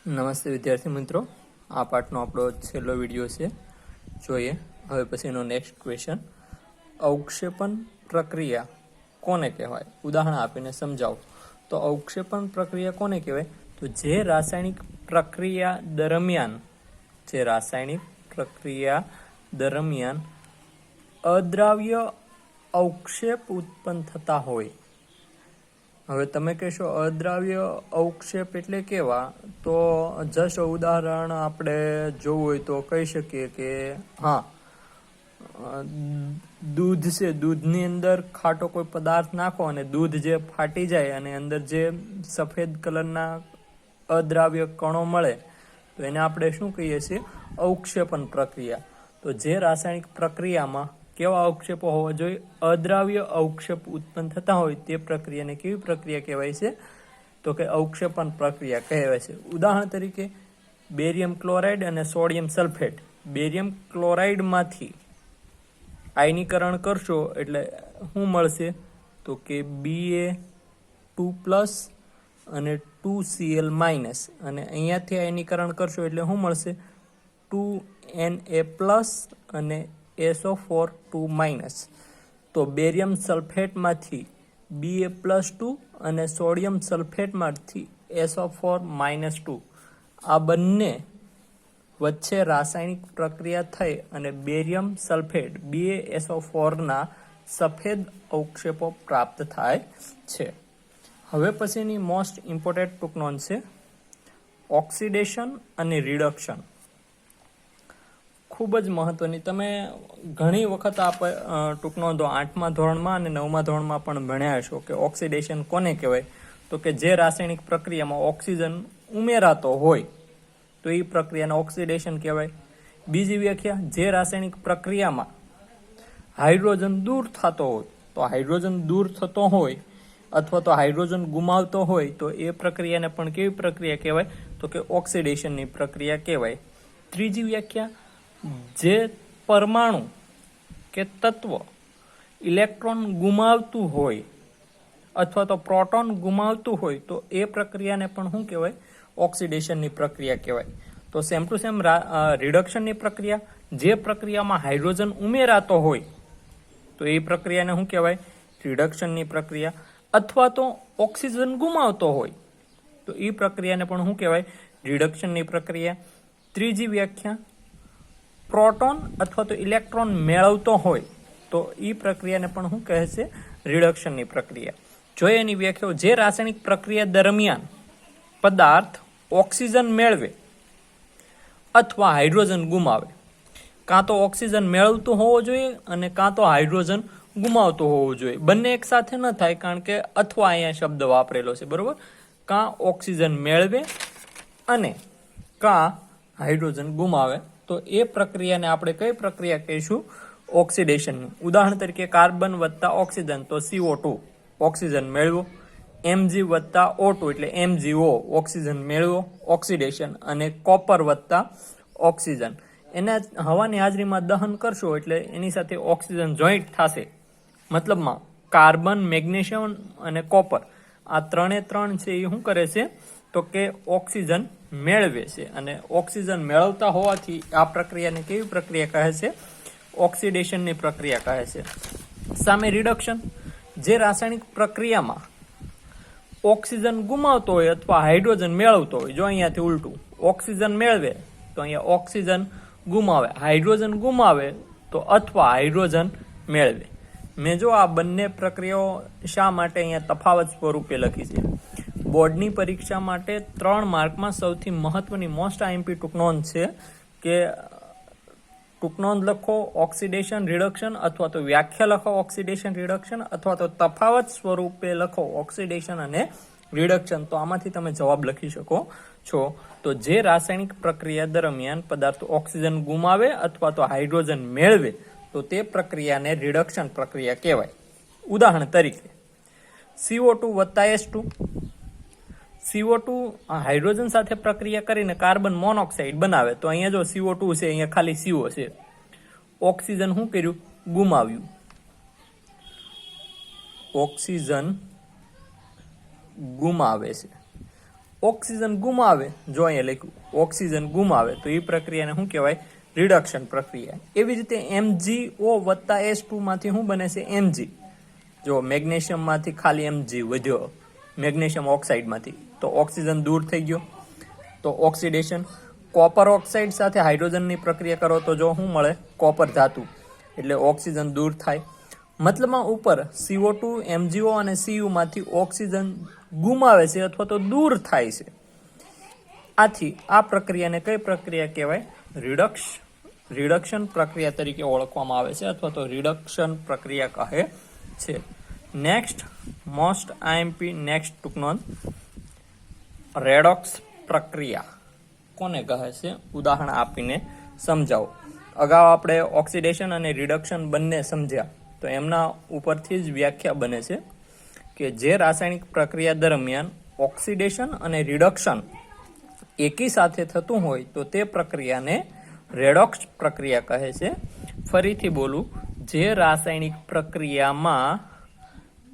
નમસ્તે વિદ્યાર્થી મિત્રો, આ પાઠનો આપણો છેલ્લો વિડીયો છે. જોઈએ હવે પછીનો નેક્સ્ટ ક્વેશ્ચન. અવક્ષેપણ પ્રક્રિયા કોને કહેવાય? ઉદાહરણ આપીને સમજાવો. તો અવક્ષેપણ પ્રક્રિયા કોને કહેવાય? તો જે રાસાયણિક પ્રક્રિયા દરમિયાન અદ્રાવ્ય અવક્ષેપ ઉત્પન્ન થતા હોય. હવે તમે કહેશો અદ્રાવ્ય અવક્ષેપ એટલે કેવા? તો જસ્ટ ઉદાહરણ આપણે જોવું હોય તો કહી શકીએ કે દૂધ છે, દૂધની અંદર ખાટો કોઈ પદાર્થ નાખો અને દૂધ જે ફાટી જાય અને અંદર જે સફેદ કલરના અદ્રાવ્ય કણો મળે તો એને આપણે શું કહીએ છીએ? અવક્ષેપણ પ્રક્રિયા. તો જે રાસાયણિક પ્રક્રિયામાં કેવા અવક્ષેપો હોવા જોઈએ? અદ્રાવ્ય અવક્ષેપ ઉત્પન્ન થતા હોય તે પ્રક્રિયાને કેવી પ્રક્રિયા કહેવાય છે? તો કે અવક્ષેપણ પ્રક્રિયા કહેવાય છે. ઉદાહરણ તરીકે બેરિયમ ક્લોરાઇડ અને સોડિયમ સલ્ફેટ. બેરિયમ ક્લોરાઇડમાંથી આયનીકરણ કરશો એટલે શું મળશે? તો કે Ba2+ અને 2Cl- અને અહીંયાથી આયનીકરણ કરશો એટલે શું મળશે? 2Na+ અને SO4 2-. તો બેરિયમ સલ્ફેટમાંથી Ba+2 અને સોડિયમ સલ્ફેટમાંથી SO4-2. આ બંને વચ્ચે રાસાયણિક પ્રક્રિયા થઈ અને બેરિયમ સલ્ફેટ BaSO4ના સફેદ અવક્ષેપો પ્રાપ્ત થાય છે. હવે પછીની મોસ્ટ ઇમ્પોર્ટન્ટ ટૂંક નોંધ છે ઓક્સિડેશન અને રિડક્શન. ખૂબ જ મહત્વની. તમે ઘણી વખત આ ટૂંક નોંધો 8મા ધોરણમાં અને 9મા ધોરણમાં પણ ભણ્યા હશો કે ઓક્સિડેશન કોને કહેવાય? તો કે જે રાસાયણિક પ્રક્રિયામાં ઓક્સિજન ઉમેરાતો હોય તો એ પ્રક્રિયાને ઓક્સિડેશન કહેવાય. બીજી વ્યાખ્યા, જે રાસાયણિક પ્રક્રિયામાં હાઇડ્રોજન દૂર થતો હોય, તો હાઇડ્રોજન દૂર થતો હોય અથવા તો હાઇડ્રોજન ગુમાવતો હોય તો એ પ્રક્રિયાને પણ કેવી પ્રક્રિયા કહેવાય? તો કે ઓક્સિડેશનની પ્રક્રિયા કહેવાય. ત્રીજી વ્યાખ્યા, જે પરમાણુ કે તત્વ ઇલેક્ટ્રોન ગુમાવતું હોય અથવા તો પ્રોટોન ગુમાવતું હોય તો એ પ્રક્રિયાને પણ શું કહેવાય? ઓક્સિડેશનની પ્રક્રિયા કહેવાય. તો સેમ ટુ સેમ રિડક્શનની પ્રક્રિયા, જે પ્રક્રિયામાં હાઇડ્રોજન ઉમેરાતો હોય તો એ પ્રક્રિયાને શું કહેવાય? રિડક્શનની પ્રક્રિયા. અથવા તો ઓક્સિજન ગુમાવતો હોય તો એ પ્રક્રિયાને પણ શું કહેવાય? રિડક્શનની પ્રક્રિયા. ત્રીજી વ્યાખ્યા, પ્રોટોન અથવા તો ઇલેક્ટ્રોન મેળવતો હોય તો એ પ્રક્રિયાને પણ શું કહે છે? રિડક્શનની પ્રક્રિયા. જોઈએ એની વ્યાખ્યાઓ. જે રાસાયણિક પ્રક્રિયા દરમિયાન પદાર્થ ઓક્સિજન મેળવે અથવા હાઇડ્રોજન ગુમાવે. કાં તો ઓક્સિજન મેળવતું હોવો જોઈએ અને કાં તો હાઇડ્રોજન ગુમાવતો હોવો જોઈએ. બંને એક સાથે ન થાય કારણ કે અથવા અહીંયા શબ્દ વાપરેલો છે, બરોબર? કાં ઓક્સિજન મેળવે અને કાં હાઇડ્રોજન ગુમાવે તો એ પ્રક્રિયાને આપણે કઈ પ્રક્રિયા કહીશું? ઓક્સિડેશનની. ઉદાહરણ તરીકે કાર્બન વત્તા ઓક્સિજન તો CO2 ઓક્સિજન મેળવો, Mg+O2 એટલે MgO ઓક્સિજન મેળવો ઓક્સિડેશન, અને કોપર વત્તા ઓક્સિજન એને હવાની હાજરીમાં દહન કરશો એટલે એની સાથે ઓક્સિજન જોઈન્ટ થશે. મતલબમાં કાર્બન, મેગ્નેશિયમ અને કોપર આ ત્રણ છે એ શું કરે છે? તો કે ઓક્સિજન મેળવે છે. અને ઓક્સિજન મેળવતા હોવાથી આ પ્રક્રિયાને કેવી પ્રક્રિયા કહે છે? ઓક્સિડેશનની પ્રક્રિયા કહે છે. સામે રિડક્શન, જે રાસાયણિક પ્રક્રિયામાં ઓક્સિજન ગુમાવતો હોય અથવા હાઇડ્રોજન મેળવતો હોય. જો અહીંયાથી ઉલટું, ઓક્સિજન મેળવે તો અહીંયા ઓક્સિજન ગુમાવે, હાઇડ્રોજન ગુમાવે તો અથવા હાઇડ્રોજન મેળવે. મેં જો આ બંને પ્રક્રિયાઓ શા માટે અહીંયા તફાવત સ્વરૂપે લખી છે? બોર્ડની પરીક્ષા માટે 3 માર્કમાં સૌથી મહત્વની મોસ્ટ IMP ટૂંક નોંધ છે કે ટૂંક નોંધ લખો ઓક્સિડેશન રિડક્શન, અથવા તો વ્યાખ્યા લખો ઓક્સિડેશન રિડક્શન, અથવા તો તફાવત સ્વરૂપે લખો ઓક્સિડેશન અને રિડક્શન. તો આમાંથી તમે જવાબ લખી શકો છો. તો જે રાસાયણિક પ્રક્રિયા દરમિયાન પદાર્થ ઓક્સિજન ગુમાવે અથવા તો હાઇડ્રોજન મેળવે તો તે પ્રક્રિયાને રિડક્શન પ્રક્રિયા કહેવાય. ઉદાહરણ તરીકે CO2 વત્તા H2. CO2 હાઇડ્રોજન સાથે પ્રક્રિયા કરીને કાર્બન મોનોક્સાઇડ બનાવે. તો અહીંયા જો CO2 છે, અહીંયા ખાલી CO છે. ઓક્સિજન શું કર્યું? ગુમાવ્યું. ઓક્સિજન ગુમાવે છે. ઓક્સિજન ગુમાવે, જો અહીંયા લખ્યું ઓક્સિજન ગુમાવે તો એ પ્રક્રિયાને શું કહેવાય? રિડક્શન પ્રક્રિયા. એવી રીતે MgO વત્તા H2 માંથી શું બને છે? Mg. જો મેગ્નેશિયમ માંથી ખાલી Mg વધ્યો મેગ્નેશિયમ ઓક્સાઇડમાંથી, તો ઓક્સિજન દૂર થઈ ગયો, તો ઓક્સિડેશન. કોપર ઓક્સાઇડ સાથે હાઇડ્રોજનની પ્રક્રિયા કરો તો જો શું મળે? કોપર ધાતુ, એટલે ઓક્સિજન દૂર થાય. મતલબમાં ઉપર CO2, MgO અને Cu માંથી ઓક્સિજન ગુમાવે છે અથવા તો દૂર થાય છે. આથી આ પ્રક્રિયાને કઈ પ્રક્રિયા કહેવાય? રિડક્શન પ્રક્રિયા તરીકે ઓળખવામાં આવે છે અથવા તો રિડક્શન પ્રક્રિયા કહે છે. નેક્સ્ટ મોસ્ટ IMP નેક્સ્ટ ટૂંક નોંધ, રેડોક્સ પ્રક્રિયા કોને કહે છે? ઉદાહરણ આપીને સમજાવો. અગાઉ આપણે ઓક્સિડેશન અને રિડક્શન બંને સમજ્યા, તો એમના ઉપરથી જ વ્યાખ્યા બને છે કે જે રાસાયણિક પ્રક્રિયા દરમિયાન ઓક્સિડેશન અને રિડક્શન એકી સાથે થતું હોય તો તે પ્રક્રિયાને રેડોક્સ પ્રક્રિયા કહે છે. ફરીથી બોલું, જે રાસાયણિક પ્રક્રિયામાં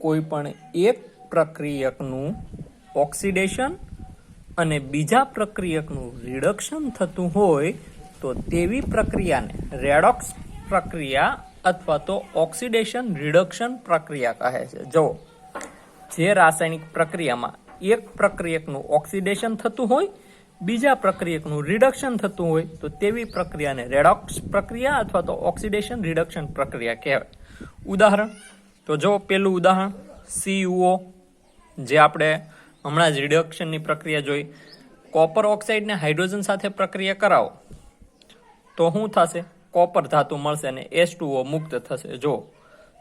કોઈ પણ એક પ્રક્રિયકનું ઓક્સિડેશન અને બીજા પ્રક્રિયકનું રિડક્શન થતું હોય તો તેવી પ્રક્રિયાને રેડોક્સ પ્રક્રિયા અથવા તો ઓક્સિડેશન રિડક્શન પ્રક્રિયા કહે છે. જો જે રાસાયણિક પ્રક્રિયામાં એક પ્રક્રિયકનું ઓક્સિડેશન થતું હોય, બીજા પ્રક્રિયકનું રિડક્શન થતું હોય તો તેવી પ્રક્રિયાને રેડોક્સ પ્રક્રિયા અથવા તો ઓક્સિડેશન રિડક્શન પ્રક્રિયા કહેવાય. ઉદાહરણ તો જો પેલું ઉદાહરણ CuO, જે આપણે હમણાં જ રિડક્શનની પ્રક્રિયા જોઈ. કોપર ઓક્સાઇડને હાઇડ્રોજન સાથે પ્રક્રિયા કરાવો તો શું થશે? કોપર ધાતુ મળશે અને H2O મુક્ત થશે. જો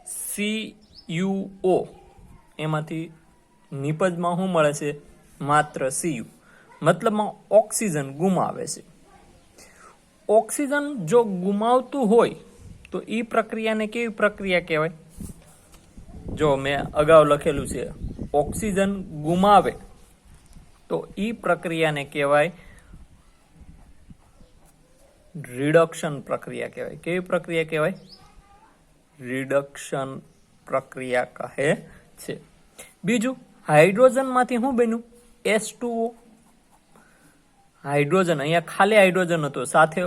CuO એમાંથી નિપજમાં શું મળે છે? માત્ર Cu. મતલબમાં ઓક્સિજન ગુમાવે છે. ઓક્સિજન જો ગુમાવતું હોય તો એ પ્રક્રિયાને કેવી પ્રક્રિયા કહેવાય? જો મેં અગાઉ લખેલું છે, ઓક્સિજન ગુમાવે તો એ પ્રક્રિયાને કહેવાય રિડક્શન પ્રક્રિયા કહેવાય. કેવી પ્રક્રિયા કહેવાય? રિડક્શન પ્રક્રિયા કહે છે. બીજું, હાઇડ્રોજનમાંથી શું બન્યું? H2O. હાઇડ્રોજન, અહીંયા ખાલી હાઇડ્રોજન હતો, સાથે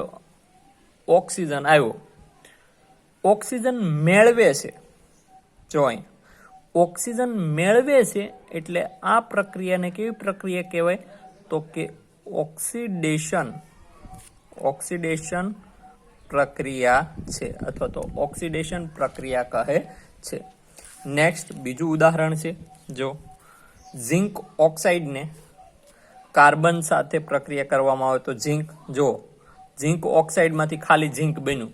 ઓક્સિજન આવ્યો. ઓક્સિજન મેળવે છે. જો અહીં ઓક્સિજન મેળવે છે એટલે આ પ્રક્રિયાને કેવી પ્રક્રિયા કહેવાય? તો કે ઓક્સિડેશન પ્રક્રિયા છે અથવા તો ઓક્સિડેશન પ્રક્રિયા કહે છે. નેક્સ્ટ બીજું ઉદાહરણ છે, જો ઝિંક ઓક્સાઇડને કાર્બન સાથે પ્રક્રિયા કરવામાં આવે તો ઝિંક ઓક્સાઇડમાંથી ખાલી ઝિંક બન્યું,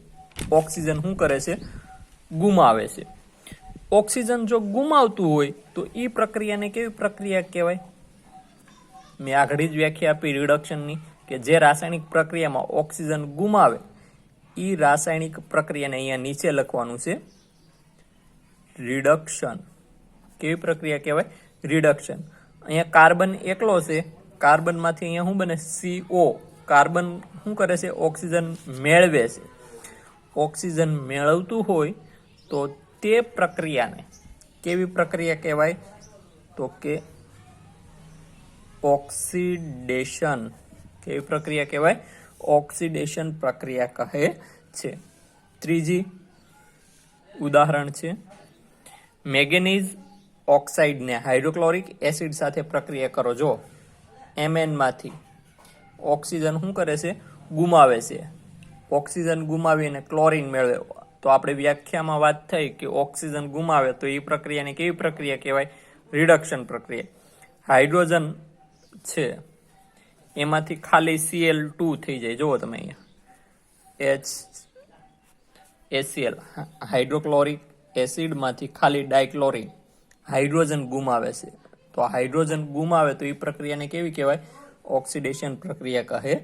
ઓક્સિજન શું કરે છે? ગુમાવે છે. ઓક્સિજન જો ગુમાવતું હોય તો એ પ્રક્રિયાને કેવી પ્રક્રિયા કહેવાય? મેં આગળ જ વ્યાખ્યા આપી રિડક્શનની, કે જે રાસાયણિક પ્રક્રિયામાં ઓક્સિજન ગુમાવે એ રાસાયણિક પ્રક્રિયાને અહીંયા નીચે લખવાનું છે રિડક્શન. કેવી પ્રક્રિયા કહેવાય? રિડક્શન. અહીંયા કાર્બન એકલો છે, કાર્બનમાંથી અહીંયા શું બને? CO. કાર્બન શું કરે છે? ઓક્સિજન મેળવે છે. ઓક્સિજન મેળવતું હોય તો તે પ્રક્રિયાને કેવી પ્રક્રિયા કહેવાય? તો કે ઓક્સિડેશન. કેવી પ્રક્રિયા કહેવાય? ઓક્સિડેશન પ્રક્રિયા કહે છે. ત્રીજી ઉદાહરણ છે, મેંગેનીઝ ઓક્સાઇડને હાઇડ્રોક્લોરિક એસિડ સાથે પ્રક્રિયા કરો. જો Mn માંથી ઓક્સિજન શું કરે છે? ગુમાવે છે. ઓક્સિજન ગુમાવીને ક્લોરીન મેળવે. તો આપણે વ્યાખ્યામાં વાત થઈ કે ઓક્સિજન ગુમાવે તો એ પ્રક્રિયાને કેવી પ્રક્રિયા કહેવાય? રિડક્શન પ્રક્રિયા. હાઇડ્રોજન છે એમાંથી ખાલી Cl2 થઈ જાય. જુઓ તમે અહીંયા HCl, હાઇડ્રોક્લોરિક એસિડમાંથી ખાલી ડાયક્લોરિન, હાઇડ્રોજન ગુમાવે છે. તો હાઇડ્રોજન ગુમાવે તો એ પ્રક્રિયાને કેવી કહેવાય? ઓક્સિડેશન પ્રક્રિયા કહે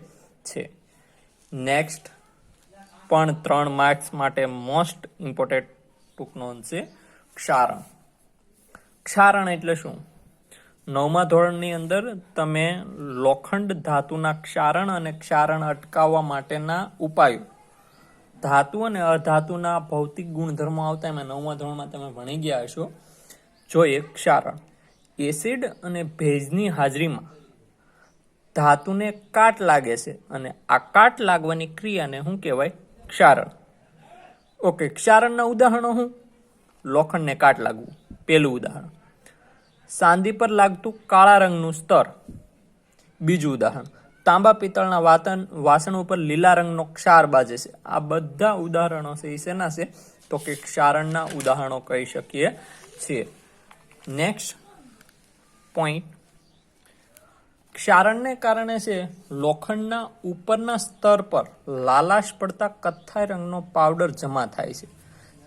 છે. નેક્સ્ટ પણ 3 માર્ક્સ માટે મોસ્ટ ઇમ્પોર્ટન્ટ ટૂંક નોંધ છે ક્ષારણ. ક્ષારણ એટલે શું? 9મા ધોરણની અંદર તમે લોખંડ ધાતુના ક્ષારણ અને ક્ષારણ અટકાવવા માટેના ઉપાયો, ધાતુ અને અધાતુના ભૌતિક ગુણધર્મો આવતા એમાં 9મા ધોરણમાં તમે ભણી ગયા હશો. જોઈએ ક્ષારણ. એસિડ અને ભેજની હાજરીમાં ધાતુને કાટ લાગે છે અને આ કાટ લાગવાની ક્રિયાને શું કહેવાય? ક્ષારણ. ઓકે, ક્ષારણના ઉદાહરણો શું? લોખંડને કાટ લાગવું પહેલું ઉદાહરણ, ચાંદી પર લાગતું કાળા રંગનું સ્તર બીજું ઉદાહરણ, તાંબા પિત્તળના વાસણ ઉપર લીલા રંગનો ક્ષાર બાજે છે. આ બધા ઉદાહરણો છે એ શેના છે? તો કે ક્ષારણના ઉદાહરણો કહી શકીએ છીએ. નેક્સ્ટ પોઈન્ટ, ક્ષારણને કારણે છે લોખંડના ઉપરના સ્તર પર લાલાશ પડતા કથ્થાઈ રંગનો પાવડર જમા થાય છે,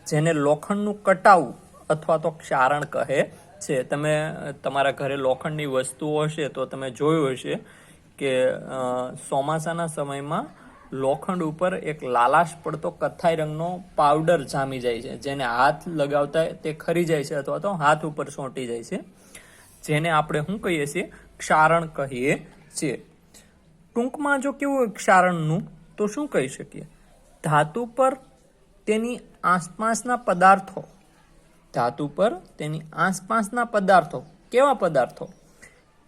જેને લોખંડનું કટાવું અથવા તો ક્ષારણ કહે છે. તમે તમારા ઘરે લોખંડની વસ્તુઓ હશે તો તમે જોયું હશે કે ચોમાસાના સમયમાં લોખંડ ઉપર એક લાલાશ પડતો કથ્થાઈ રંગનો પાવડર જામી જાય છે, જેને હાથ લગાવતા તે ખરી જાય છે અથવા તો હાથ ઉપર સોંટી જાય છે, જેને આપણે શું કહીએ છીએ? ક્ષારણ કહીએ છીએ. ટૂંકમાં જો કેવું હોય ક્ષારણનું તો શું કહી શકીએ? ધાતુ પર તેની આસપાસના પદાર્થો, ધાતુ પર તેની આસપાસના પદાર્થો, કેવા પદાર્થો?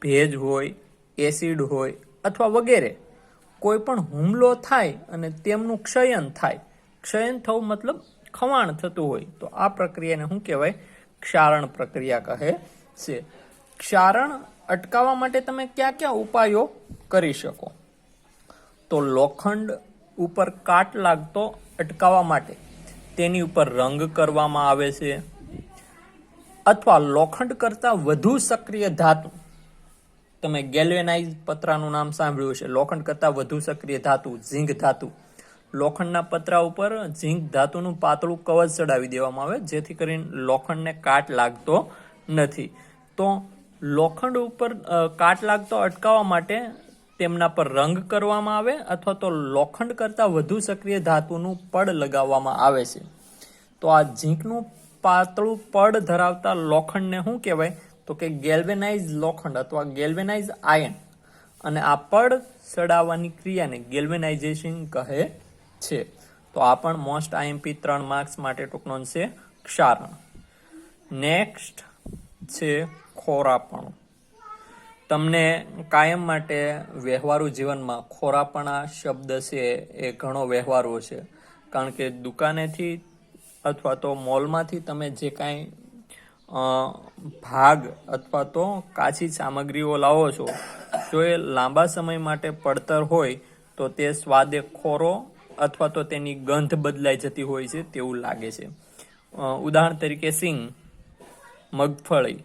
ભેજ હોય, એસિડ હોય અથવા વગેરે, કોઈ પણ હુમલો થાય અને તેમનું ક્ષયન થાય. ક્ષયન થવું મતલબ ખવાણ થતું હોય, તો આ પ્રક્રિયાને શું કહેવાય? ક્ષારણ પ્રક્રિયા કહે છે. ક્ષારણ અટકાવવા માટે તમે કયા કયા ઉપાયો કરી શકો? તો લોખંડ ઉપર કાટ લાગતો અટકાવવા માટે તેની ઉપર રંગ કરવામાં આવે છે, અથવા લોખંડ કરતાં વધુ સક્રિય ધાતુ, તમે ગેલ્વેનાઇઝ પતરાનું નામ સાંભળ્યું છે, લોખંડ કરતાં વધુ સક્રિય ધાતુ ઝીંક ધાતુ, લોખંડના પતરા ઉપર ઝીંક ધાતુનું પાતળું કવચ ચડાવી દેવામાં આવે, જેથી કરીને લોખંડને કાટ લાગતો નથી. તો લોખંડ ઉપર કાટ લાગતો અટકાવવા માટે તેમના પર રંગ કરવામાં આવે અથવા તો લોખંડ કરતાં વધુ સક્રિય ધાતુનું પડ લગાવવામાં આવે છે. તો આ ઝીંકનું પાતળું પડ ધરાવતા લોખંડને શું કહેવાય? તો કે ગેલ્વેનાઇઝ લોખંડ અથવા ગેલ્વેનાઇઝ આયન, અને આ પડ ચડાવવાની ક્રિયાને ગેલ્વેનાઇઝેશન કહે છે. તો આ પણ મોસ્ટ આઈએમપી 3 માર્ક્સ માટે ટૂંકનો છે ક્ષારણ. નેક્સ્ટ છે ખોરાપણું. તમને કાયમ માટે વ્યવહારુ જીવનમાં ખોરાપણા શબ્દ છે એ ઘણો વ્યવહારુ છે, કારણ કે દુકાનેથી અથવા તો મોલમાંથી તમે જે કાંઈ ભાગ અથવા તો કાચી સામગ્રીઓ લાવો છો, જો એ લાંબા સમય માટે પડતર હોય તો તે સ્વાદે ખોરો અથવા તો તેની ગંધ બદલાઈ જતી હોય છે તેવું લાગે છે. ઉદાહરણ તરીકે સિંગ, મગફળી,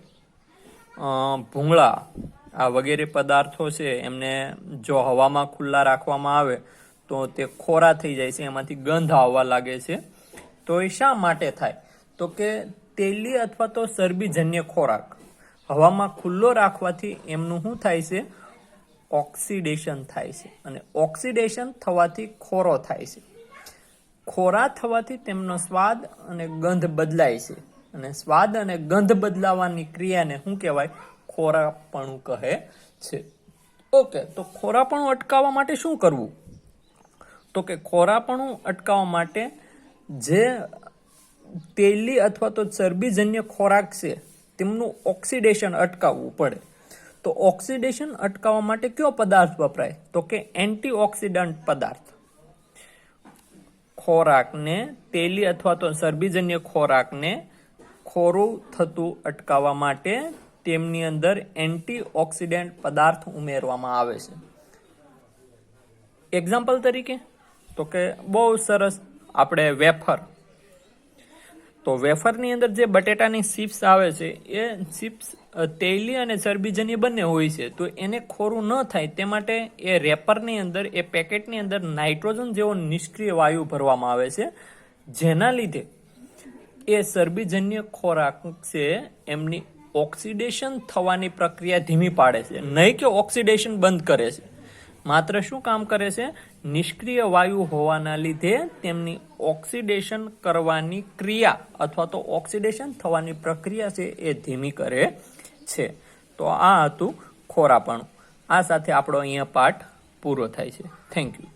ભૂંગળા, આ વગેરે પદાર્થો છે એમને જો હવામાં ખુલ્લા રાખવામાં આવે તો તે ખોરા થઈ જાય છે, એમાંથી ગંધ આવવા લાગે છે. તો એ શા માટે થાય? તો કે તેલી અથવા તો ચરબીજન્ય ખોરાક હવામાં ખુલ્લો રાખવાથી એમનું શું થાય છે? ઓક્સિડેશન થાય છે, અને ઓક્સિડેશન થવાથી ખોરો થાય છે. ખોરા થવાથી તેમનો સ્વાદ અને ગંધ બદલાય છે, અને સ્વાદ અને ગંધ બદલાવાની ક્રિયાને શું કહેવાય? ખોરાપણું કહે છે. ઓકે, તો ખોરાપણું અટકાવવા માટે શું કરવું? તો કે ખોરાપણું અટકાવવા માટે જે તેલી અથવા તો ચરબીજન્ય ખોરાક છે તેમનું ઓક્સિડેશન અટકાવવું પડે. તો ઓક્સિડેશન અટકાવવા માટે કયો પદાર્થ વપરાય? તો કે એન્ટીઓક્સિડન્ટ પદાર્થ. ખોરાકને, તેલી અથવા તો ચરબીજન્ય ખોરાકને ખોરું થતું અટકાવવા માટે તેમની અંદર એન્ટીઓક્સિડન્ટ પદાર્થ ઉમેરવામાં આવે છે. એક્ઝામ્પલ તરીકે તો કે બહુ સરસ, આપણે વેફર, તો વેફરની અંદર જે બટેટાની ચિપ્સ આવે છે એ ચિપ્સ તેલી અને ચરબીજન્ય બંને હોય છે, તો એને ખોરું ન થાય તે માટે એ રેપરની અંદર, એ પેકેટની અંદર નાઇટ્રોજન જેવો નિષ્ક્રિય વાયુ ભરવામાં આવે છે, જેના લીધે એ ચરબીજન્ય ખોરાક છે એમની ઓક્સિડેશન થવાની પ્રક્રિયા ધીમી પાડે છે, નહીં કે ઓક્સિડેશન બંધ કરે છે. માત્ર શું કામ કરે છે? નિષ્ક્રિય વાયુ હોવાના લીધે તેમની ઓક્સિડેશન કરવાની ક્રિયા અથવા તો ઓક્સિડેશન થવાની પ્રક્રિયા છે એ ધીમી કરે છે. તો આ હતું ખોરાપણું. આ સાથે આપણો અહીંયા પાઠ પૂરો થાય છે. Thank you.